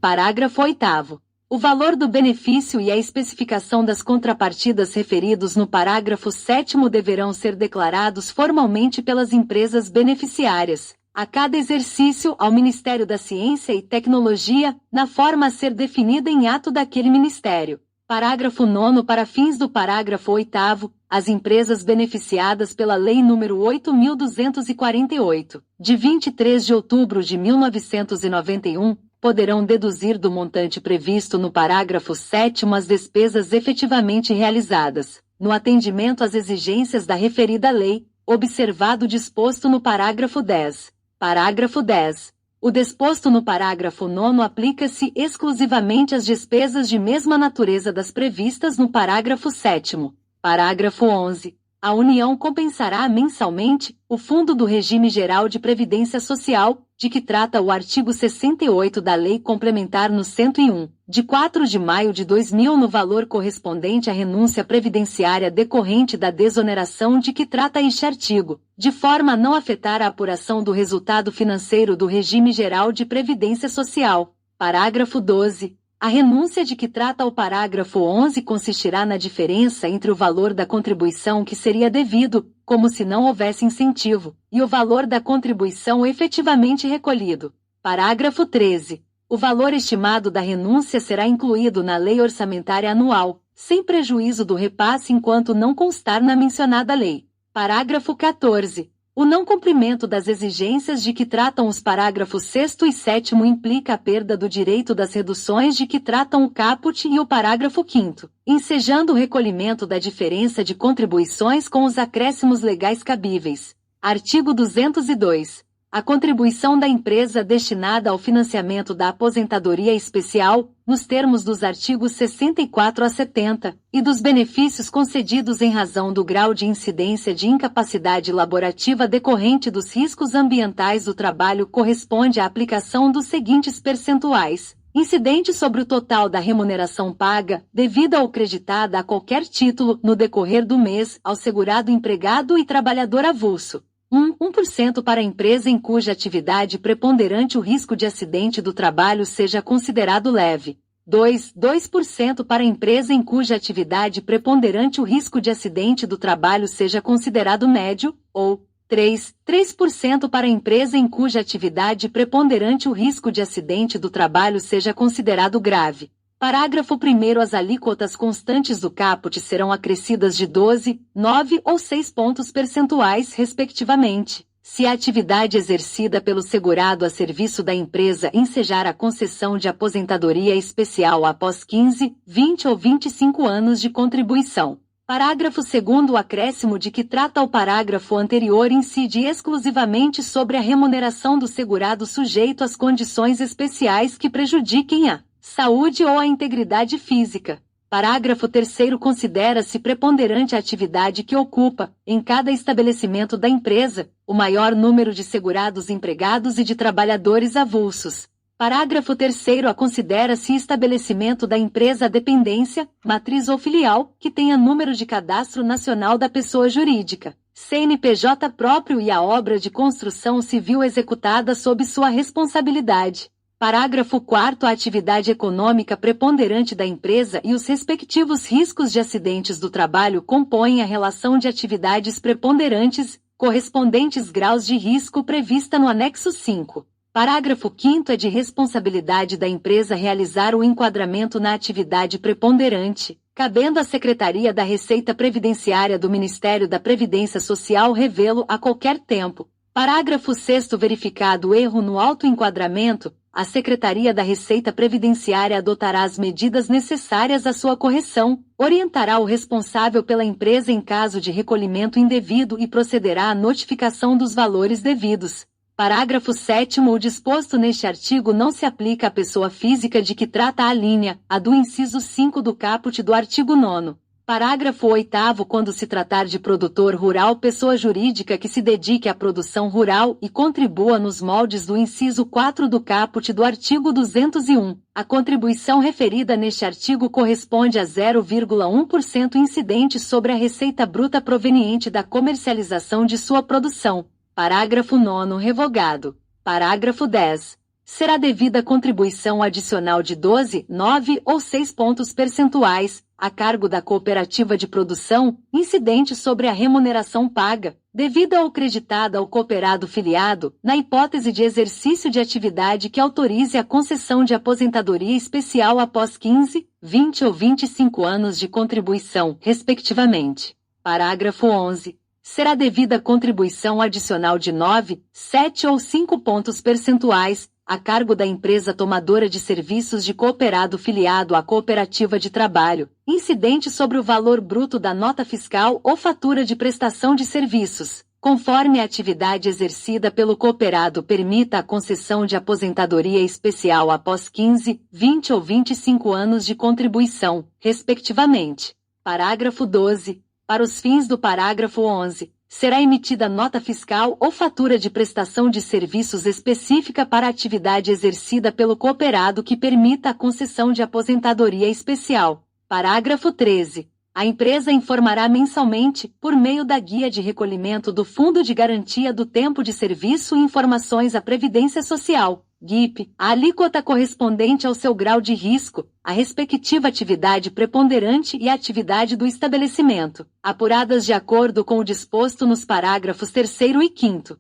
[SPEAKER 1] Parágrafo 8º. O valor do benefício e a especificação das contrapartidas referidos no parágrafo 7º deverão ser declarados formalmente pelas empresas beneficiárias, a cada exercício ao Ministério da Ciência e Tecnologia, na forma a ser definida em ato daquele Ministério. Parágrafo 9º. Para fins do parágrafo 8º, as empresas beneficiadas pela Lei nº 8.248, de 23 de outubro de 1991, poderão deduzir do montante previsto no parágrafo 7º as despesas efetivamente realizadas, no atendimento às exigências da referida lei, observado o disposto no parágrafo 10. Parágrafo 10. O disposto no parágrafo 9º aplica-se exclusivamente às despesas de mesma natureza das previstas no parágrafo 7º. Parágrafo 11. A União compensará mensalmente o Fundo do Regime Geral de Previdência Social, de que trata o artigo 68 da Lei Complementar no 101, de 4 de maio de 2000, no valor correspondente à renúncia previdenciária decorrente da desoneração de que trata este artigo, de forma a não afetar a apuração do resultado financeiro do Regime Geral de Previdência Social. Parágrafo 12. A renúncia de que trata o parágrafo 11 consistirá na diferença entre o valor da contribuição que seria devido, como se não houvesse incentivo, e o valor da contribuição efetivamente recolhido. Parágrafo 13. O valor estimado da renúncia será incluído na lei orçamentária anual, sem prejuízo do repasse enquanto não constar na mencionada lei. Parágrafo 14. O não cumprimento das exigências de que tratam os parágrafos 6º e 7º implica a perda do direito das reduções de que tratam o caput e o parágrafo 5º, ensejando o recolhimento da diferença de contribuições com os acréscimos legais cabíveis. Artigo 202. A contribuição da empresa destinada ao financiamento da aposentadoria especial, nos termos dos artigos 64 a 70, e dos benefícios concedidos em razão do grau de incidência de incapacidade laborativa decorrente dos riscos ambientais do trabalho corresponde à aplicação dos seguintes percentuais, incidente sobre o total da remuneração paga, devida ou creditada a qualquer título, no decorrer do mês, ao segurado empregado e trabalhador avulso. 1% para a empresa em cuja atividade preponderante o risco de acidente do trabalho seja considerado leve. 2% para a empresa em cuja atividade preponderante o risco de acidente do trabalho seja considerado médio, ou 3% para a empresa em cuja atividade preponderante o risco de acidente do trabalho seja considerado grave. Parágrafo 1º. As alíquotas constantes do caput serão acrescidas de 12, 9 ou 6 pontos percentuais, respectivamente, se a atividade exercida pelo segurado a serviço da empresa ensejar a concessão de aposentadoria especial após 15, 20 ou 25 anos de contribuição. Parágrafo 2º. O acréscimo de que trata o parágrafo anterior incide exclusivamente sobre a remuneração do segurado sujeito às condições especiais que prejudiquem a saúde ou a integridade física. Parágrafo 3º. Considera-se preponderante a atividade que ocupa, em cada estabelecimento da empresa, o maior número de segurados empregados e de trabalhadores avulsos. Parágrafo 3º. Considera-se estabelecimento da empresa a dependência, matriz ou filial, que tenha número de cadastro nacional da pessoa jurídica, CNPJ próprio e a obra de construção civil executada sob sua responsabilidade. Parágrafo 4º. A atividade econômica preponderante da empresa e os respectivos riscos de acidentes do trabalho compõem a relação de atividades preponderantes, correspondentes graus de risco prevista no anexo 5. Parágrafo 5º. É de responsabilidade da empresa realizar o enquadramento na atividade preponderante, cabendo à Secretaria da Receita Previdenciária do Ministério da Previdência Social revê-lo a qualquer tempo. Parágrafo 6º. Verificado o erro no autoenquadramento, a Secretaria da Receita Previdenciária adotará as medidas necessárias à sua correção, orientará o responsável pela empresa em caso de recolhimento indevido e procederá à notificação dos valores devidos. Parágrafo 7º. O disposto neste artigo não se aplica à pessoa física de que trata a alínea A do inciso 5 do caput do artigo 9º. Parágrafo 8º. Quando se tratar de produtor rural, pessoa jurídica que se dedique à produção rural e contribua nos moldes do inciso 4 do caput do artigo 201, a contribuição referida neste artigo corresponde a 0,1% incidente sobre a receita bruta proveniente da comercialização de sua produção. Parágrafo 9º. Revogado. Parágrafo 10. Será devida contribuição adicional de 12, 9 ou 6 pontos percentuais, a cargo da cooperativa de produção, incidente sobre a remuneração paga, devida ou creditada ao cooperado filiado, na hipótese de exercício de atividade que autorize a concessão de aposentadoria especial após 15, 20 ou 25 anos de contribuição, respectivamente. Parágrafo 11. Será devida contribuição adicional de 9, 7 ou 5 pontos percentuais, a cargo da empresa tomadora de serviços de cooperado filiado à cooperativa de trabalho, incidente sobre o valor bruto da nota fiscal ou fatura de prestação de serviços, conforme a atividade exercida pelo cooperado permita a concessão de aposentadoria especial após 15, 20 ou 25 anos de contribuição, respectivamente. Parágrafo 12. Para os fins do parágrafo 11, será emitida nota fiscal ou fatura de prestação de serviços específica para a atividade exercida pelo cooperado que permita a concessão de aposentadoria especial. Parágrafo 13. A empresa informará mensalmente, por meio da Guia de Recolhimento do Fundo de Garantia do Tempo de Serviço, informações à Previdência Social, GIP, a alíquota correspondente ao seu grau de risco, a respectiva atividade preponderante e a atividade do estabelecimento, apuradas de acordo com o disposto nos parágrafos 3º e 5º.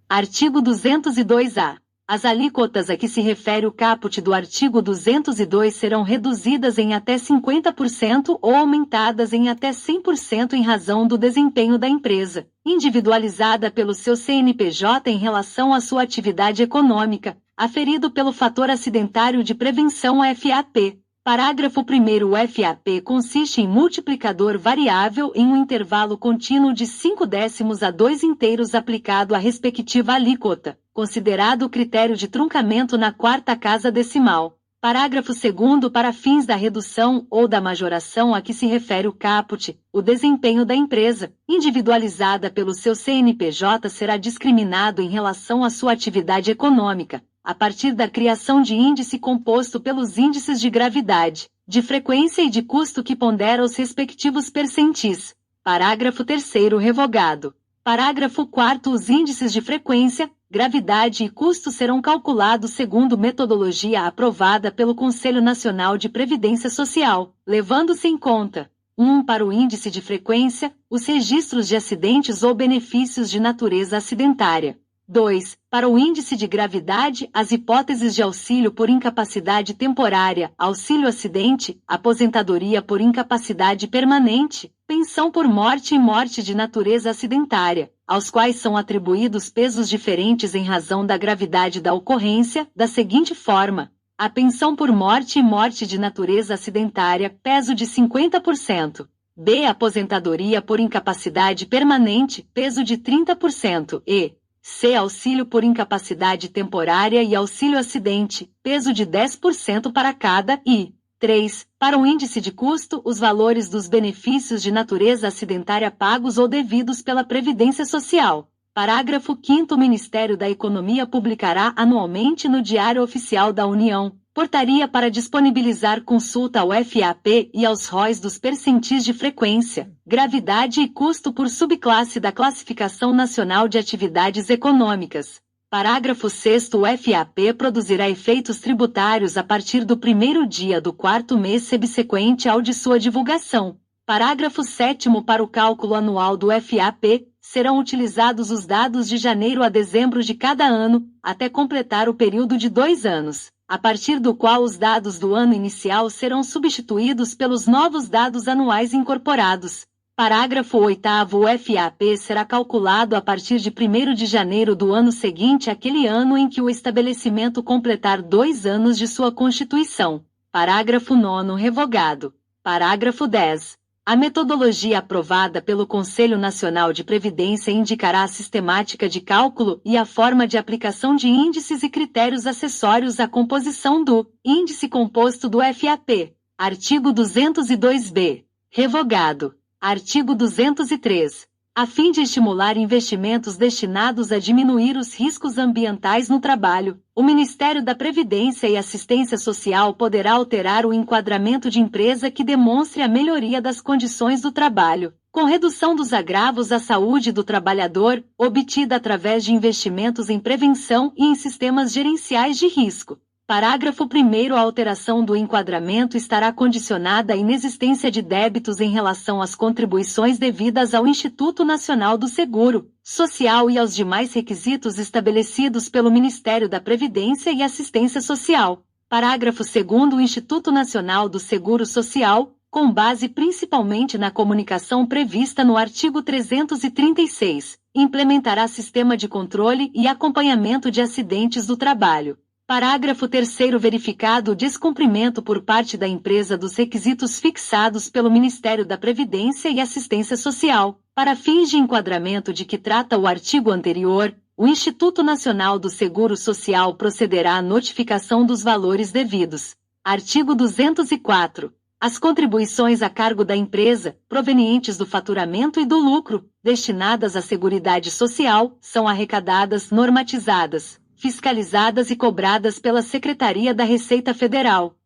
[SPEAKER 1] Artigo 202-A. As alíquotas a que se refere o caput do artigo 202 serão reduzidas em até 50% ou aumentadas em até 100% em razão do desempenho da empresa, individualizada pelo seu CNPJ em relação à sua atividade econômica, aferido pelo fator acidentário de prevenção FAP. Parágrafo 1º. O FAP consiste em multiplicador variável em um intervalo contínuo de 5/10 a 2 inteiros aplicado à respectiva alíquota, considerado o critério de truncamento na quarta casa decimal. Parágrafo 2º. Para fins da redução ou da majoração a que se refere o caput, o desempenho da empresa, individualizada pelo seu CNPJ, será discriminado em relação à sua atividade econômica, a partir da criação de índice composto pelos índices de gravidade, de frequência e de custo que pondera os respectivos percentis. Parágrafo 3º. Revogado. Parágrafo 4º. Os índices de frequência, gravidade e custo serão calculados segundo metodologia aprovada pelo Conselho Nacional de Previdência Social, levando-se em conta: 1. Para o índice de frequência, os registros de acidentes ou benefícios de natureza acidentária. 2. Para o índice de gravidade, as hipóteses de auxílio por incapacidade temporária, auxílio-acidente, aposentadoria por incapacidade permanente, pensão por morte e morte de natureza acidentária, aos quais são atribuídos pesos diferentes em razão da gravidade da ocorrência, da seguinte forma: a pensão por morte e morte de natureza acidentária, peso de 50%. B. Aposentadoria por incapacidade permanente, peso de 30%. E. C. Auxílio por incapacidade temporária e auxílio-acidente, peso de 10% para cada. E. 3. Para o índice de custo, os valores dos benefícios de natureza acidentária pagos ou devidos pela Previdência Social. Parágrafo 5º. O Ministério da Economia publicará anualmente no Diário Oficial da União portaria para disponibilizar consulta ao FAP e aos ROIs dos percentis de frequência, gravidade e custo por subclasse da Classificação Nacional de Atividades Econômicas. Parágrafo 6º. O FAP produzirá efeitos tributários a partir do primeiro dia do quarto mês subsequente ao de sua divulgação. Parágrafo 7º. Para o cálculo anual do FAP, serão utilizados os dados de janeiro a dezembro de cada ano, até completar o período de 2 anos, a partir do qual os dados do ano inicial serão substituídos pelos novos dados anuais incorporados. Parágrafo 8º. O FAP será calculado a partir de 1º de janeiro do ano seguinte àquele ano em que o estabelecimento completar 2 anos de sua constituição. Parágrafo 9º. Revogado. Parágrafo 10º. A metodologia aprovada pelo Conselho Nacional de Previdência indicará a sistemática de cálculo e a forma de aplicação de índices e critérios acessórios à composição do índice composto do FAP. Artigo 202-B. Revogado. Artigo 203. A fim de estimular investimentos destinados a diminuir os riscos ambientais no trabalho, o Ministério da Previdência e Assistência Social poderá alterar o enquadramento de empresa que demonstre a melhoria das condições do trabalho, com redução dos agravos à saúde do trabalhador, obtida através de investimentos em prevenção e em sistemas gerenciais de risco. Parágrafo 1º. A alteração do enquadramento estará condicionada à inexistência de débitos em relação às contribuições devidas ao Instituto Nacional do Seguro Social e aos demais requisitos estabelecidos pelo Ministério da Previdência e Assistência Social. Parágrafo 2º. O Instituto Nacional do Seguro Social, com base principalmente na comunicação prevista no artigo 336, implementará sistema de controle e acompanhamento de acidentes do trabalho. Parágrafo 3º. Verificado o descumprimento por parte da empresa dos requisitos fixados pelo Ministério da Previdência e Assistência Social, para fins de enquadramento de que trata o artigo anterior, o Instituto Nacional do Seguro Social procederá à notificação dos valores devidos. Artigo 204. As contribuições a cargo da empresa, provenientes do faturamento e do lucro, destinadas à Seguridade Social, são arrecadadas, normatizadas, fiscalizadas e cobradas pela Secretaria da Receita Federal.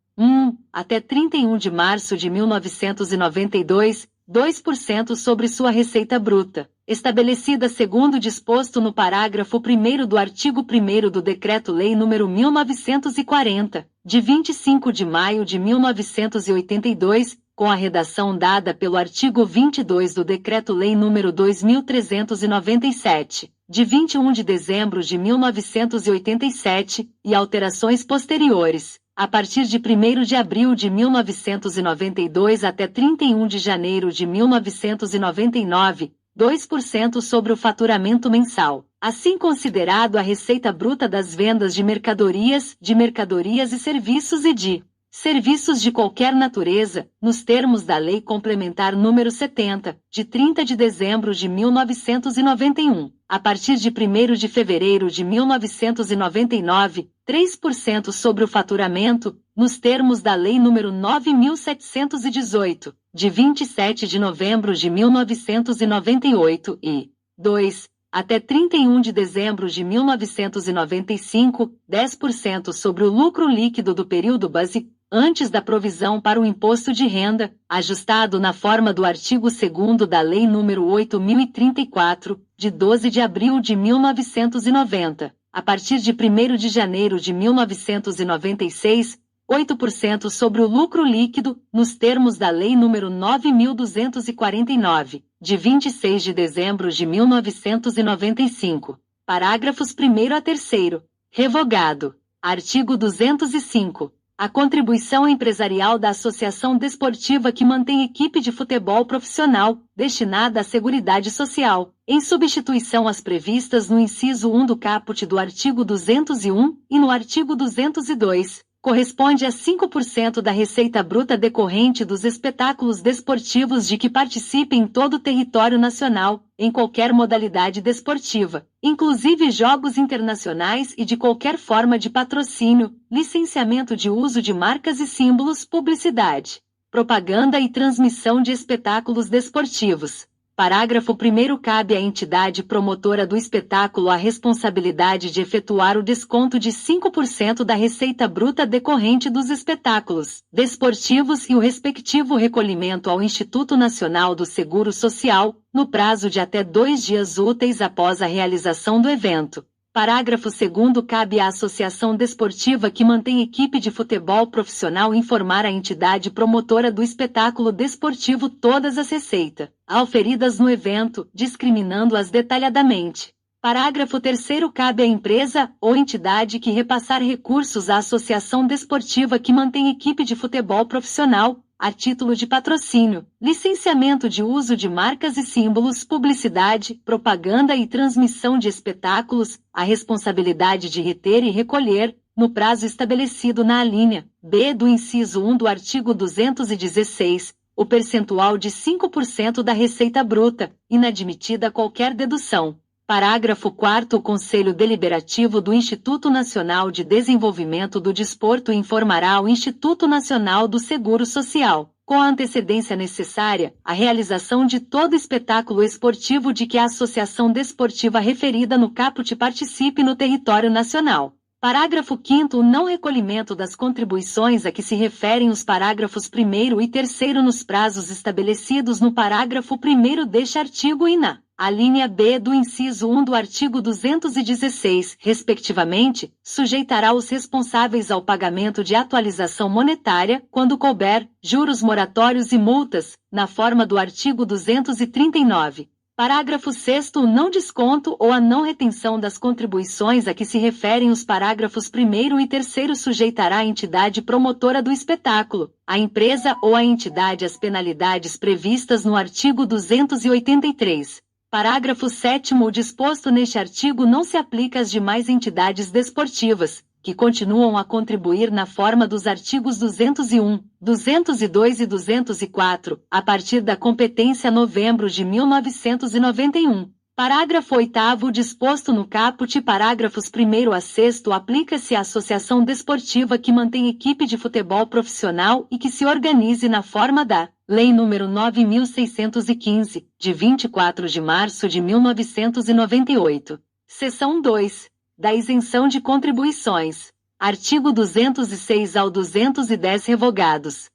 [SPEAKER 1] Até 31 de março de 1992, 2% sobre sua receita bruta, estabelecida segundo disposto no parágrafo 1º do artigo 1º do Decreto-Lei nº 1940, de 25 de maio de 1982, com a redação dada pelo artigo 22 do Decreto-Lei nº 2397, de 21 de dezembro de 1987, e alterações posteriores, a partir de 1º de abril de 1992 até 31 de janeiro de 1999, 2% sobre o faturamento mensal, assim considerado a receita bruta das vendas de mercadorias e serviços e de serviços de qualquer natureza, nos termos da Lei Complementar nº 70, de 30 de dezembro de 1991, a partir de 1º de fevereiro de 1999, 3% sobre o faturamento, nos termos da Lei nº 9.718, de 27 de novembro de 1998 e 2. Até 31 de dezembro de 1995, 10% sobre o lucro líquido do período base, antes da provisão para o imposto de renda, ajustado na forma do artigo 2º da Lei nº 8.034, de 12 de abril de 1990, a partir de 1º de janeiro de 1996, 8% sobre o lucro líquido, nos termos da Lei nº 9.249, de 26 de dezembro de 1995. Parágrafos 1º a 3º. Revogado. Artigo 205. A contribuição empresarial da associação desportiva que mantém equipe de futebol profissional, destinada à Seguridade Social, em substituição às previstas no inciso 1 do caput do artigo 201 e no artigo 202, corresponde a 5% da receita bruta decorrente dos espetáculos desportivos de que participe em todo o território nacional, em qualquer modalidade desportiva, inclusive jogos internacionais e de qualquer forma de patrocínio, licenciamento de uso de marcas e símbolos, publicidade, propaganda e transmissão de espetáculos desportivos. Parágrafo 1º. Cabe à entidade promotora do espetáculo a responsabilidade de efetuar o desconto de 5% da receita bruta decorrente dos espetáculos desportivos e o respectivo recolhimento ao Instituto Nacional do Seguro Social, no prazo de até 2 dias úteis após a realização do evento. Parágrafo 2º. Cabe à associação desportiva que mantém equipe de futebol profissional informar a entidade promotora do espetáculo desportivo todas as receitas auferidas no evento, discriminando-as detalhadamente. Parágrafo 3º. Cabe à empresa ou entidade que repassar recursos à associação desportiva que mantém equipe de futebol profissional, a título de patrocínio, licenciamento de uso de marcas e símbolos, publicidade, propaganda e transmissão de espetáculos, a responsabilidade de reter e recolher, no prazo estabelecido na alínea B do inciso 1 do artigo 216, o percentual de 5% da receita bruta, inadmitida qualquer dedução. Parágrafo 4º. O Conselho Deliberativo do Instituto Nacional de Desenvolvimento do Desporto informará ao Instituto Nacional do Seguro Social, com a antecedência necessária, a realização de todo espetáculo esportivo de que a associação desportiva referida no caput participe no território nacional. Parágrafo 5º. O não recolhimento das contribuições a que se referem os parágrafos 1º e 3º nos prazos estabelecidos no parágrafo 1º deste artigo e na alínea B do inciso 1 do artigo 216, respectivamente, sujeitará os responsáveis ao pagamento de atualização monetária, quando couber, juros moratórios e multas, na forma do artigo 239. Parágrafo 6º. O não desconto ou a não retenção das contribuições a que se referem os parágrafos 1º e 3º sujeitará a entidade promotora do espetáculo, a empresa ou a entidade às penalidades previstas no artigo 283. Parágrafo 7º. O disposto neste artigo não se aplica às demais entidades desportivas, que continuam a contribuir na forma dos artigos 201, 202 e 204, a partir da competência novembro de 1991. Parágrafo 8º. O disposto no caput parágrafos 1º a 6º aplica-se à associação desportiva que mantém equipe de futebol profissional e que se organize na forma da Lei nº 9.615, de 24 de março de 1998. Seção 2. Da isenção de contribuições. Artigo 206 ao 210 revogados.